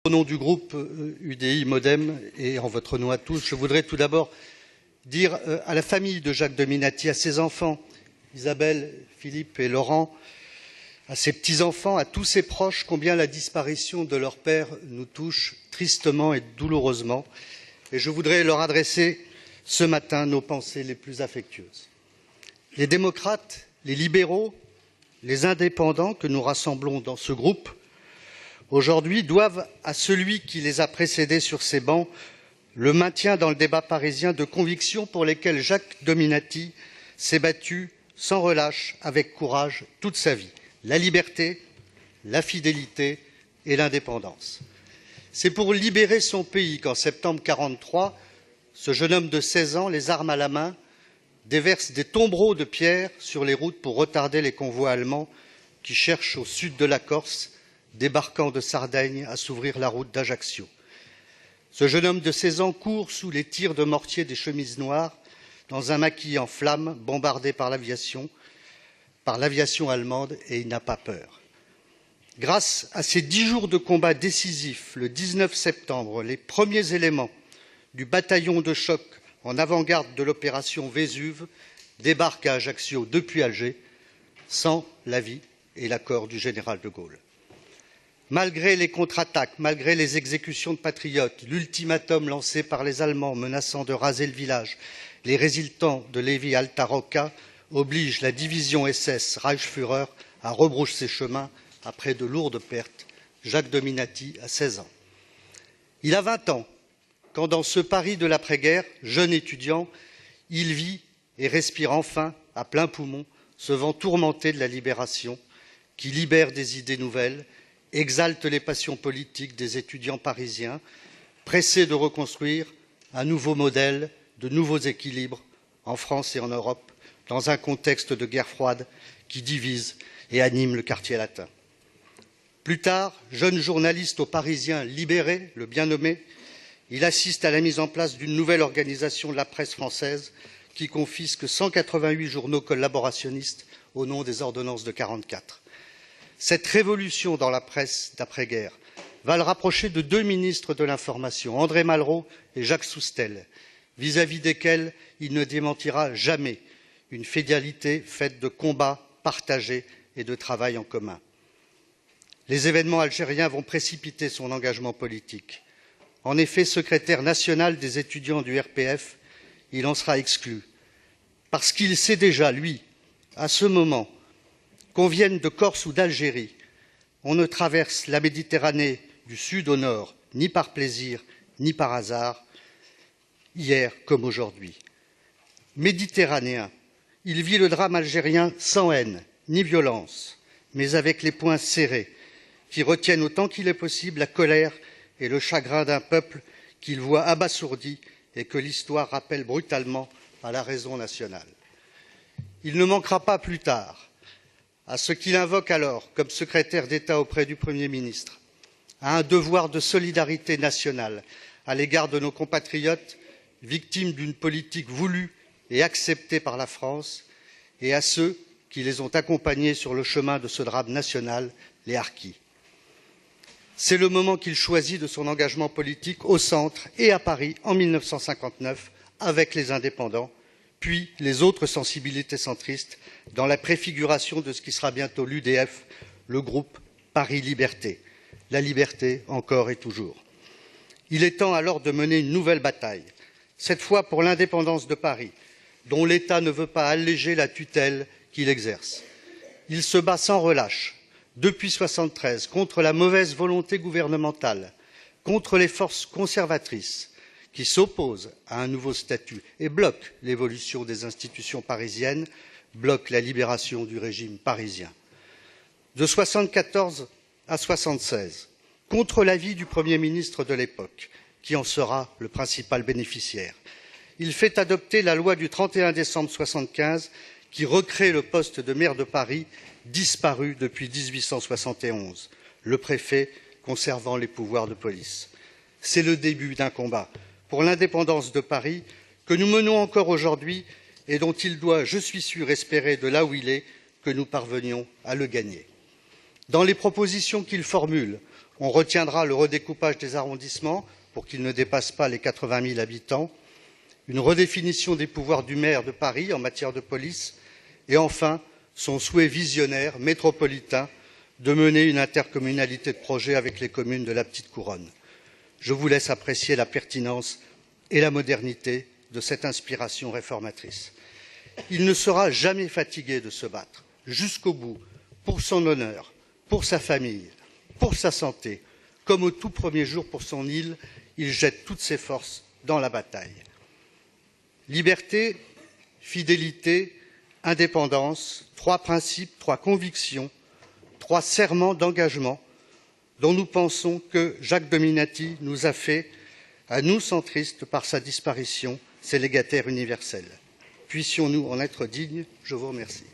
Au nom du groupe UDI Modem et en votre nom à tous, je voudrais tout d'abord dire à la famille de Jacques Dominati, à ses enfants, Isabelle, Philippe et Laurent, à ses petits-enfants, à tous ses proches, combien la disparition de leur père nous touche tristement et douloureusement. Et je voudrais leur adresser ce matin nos pensées les plus affectueuses. Les démocrates, les libéraux, les indépendants que nous rassemblons dans ce groupe aujourd'hui doivent à celui qui les a précédés sur ces bancs le maintien dans le débat parisien de convictions pour lesquelles Jacques Dominati s'est battu sans relâche, avec courage, toute sa vie. La liberté, la fidélité et l'indépendance. C'est pour libérer son pays qu'en septembre 1943, ce jeune homme de 16 ans, les armes à la main, déverse des tombereaux de pierres sur les routes pour retarder les convois allemands qui cherchent au sud de la Corse, débarquant de Sardaigne, à s'ouvrir la route d'Ajaccio. Ce jeune homme de 16 ans court sous les tirs de mortier des chemises noires, dans un maquis en flammes, bombardé par l'aviation allemande, et il n'a pas peur. Grâce à ces 10 jours de combat décisifs, le 19 septembre, les premiers éléments du bataillon de choc en avant-garde de l'opération Vésuve débarquent à Ajaccio depuis Alger, sans l'avis et l'accord du général de Gaulle. Malgré les contre-attaques, malgré les exécutions de patriotes, l'ultimatum lancé par les Allemands menaçant de raser le village, les résistants de Levi Alta Rocca obligent la division SS Reichsführer à rebrousser chemin après de lourdes pertes. Jacques Dominati a 16 ans. Il a 20 ans quand, dans ce Paris de l'après-guerre, jeune étudiant, il vit et respire enfin, à plein poumon, ce vent tourmenté de la libération qui libère des idées nouvelles, exalte les passions politiques des étudiants parisiens, pressés de reconstruire un nouveau modèle, de nouveaux équilibres en France et en Europe, dans un contexte de guerre froide qui divise et anime le quartier latin. Plus tard, jeune journaliste au Parisien libéré, le bien nommé, il assiste à la mise en place d'une nouvelle organisation de la presse française qui confisque 188 journaux collaborationnistes au nom des ordonnances de 1944. Cette révolution dans la presse d'après-guerre va le rapprocher de 2 ministres de l'Information, André Malraux et Jacques Soustelle, vis-à-vis desquels il ne démentira jamais une fidélité faite de combats partagés et de travail en commun. Les événements algériens vont précipiter son engagement politique. En effet, secrétaire national des étudiants du RPF, il en sera exclu, parce qu'il sait déjà, lui, à ce moment, qu'on vienne de Corse ou d'Algérie, on ne traverse la Méditerranée du sud au nord, ni par plaisir, ni par hasard, hier comme aujourd'hui. Méditerranéen, il vit le drame algérien sans haine, ni violence, mais avec les poings serrés, qui retiennent autant qu'il est possible la colère et le chagrin d'un peuple qu'il voit abasourdi et que l'histoire rappelle brutalement à la raison nationale. Il ne manquera pas plus tard à ce qu'il invoque alors comme secrétaire d'État auprès du Premier ministre, à un devoir de solidarité nationale à l'égard de nos compatriotes victimes d'une politique voulue et acceptée par la France, et à ceux qui les ont accompagnés sur le chemin de ce drame national, les harkis. C'est le moment qu'il choisit de son engagement politique au centre et à Paris en 1959 avec les indépendants, puis les autres sensibilités centristes dans la préfiguration de ce qui sera bientôt l'UDF, le groupe Paris Liberté. La liberté encore et toujours. Il est temps alors de mener une nouvelle bataille, cette fois pour l'indépendance de Paris, dont l'État ne veut pas alléger la tutelle qu'il exerce. Il se bat sans relâche, depuis 1973, contre la mauvaise volonté gouvernementale, contre les forces conservatrices qui s'opposent à un nouveau statut et bloquent l'évolution des institutions parisiennes, bloquent la libération du régime parisien. De 1974 à 1976, contre l'avis du Premier ministre de l'époque, qui en sera le principal bénéficiaire, il fait adopter la loi du 31 décembre 1975 qui recrée le poste de maire de Paris, disparu depuis 1871, le préfet conservant les pouvoirs de police. C'est le début d'un combat pour l'indépendance de Paris que nous menons encore aujourd'hui et dont il doit, je suis sûr, espérer de là où il est que nous parvenions à le gagner. Dans les propositions qu'il formule, On retiendra le redécoupage des arrondissements pour qu'ils ne dépassent pas les 80 000 habitants, une redéfinition des pouvoirs du maire de Paris en matière de police et enfin son souhait visionnaire métropolitain de mener une intercommunalité de projet avec les communes de la Petite Couronne. Je vous laisse apprécier la pertinence et la modernité de cette inspiration réformatrice. Il ne sera jamais fatigué de se battre jusqu'au bout pour son honneur, pour sa famille, pour sa santé. Comme au tout premier jour pour son île, il jette toutes ses forces dans la bataille. Liberté, fidélité, indépendance, trois principes, trois convictions, trois serments d'engagement dont nous pensons que Jacques Dominati nous a fait, à nous centristes, par sa disparition, ses légataires universels. Puissions-nous en être dignes. Je vous remercie.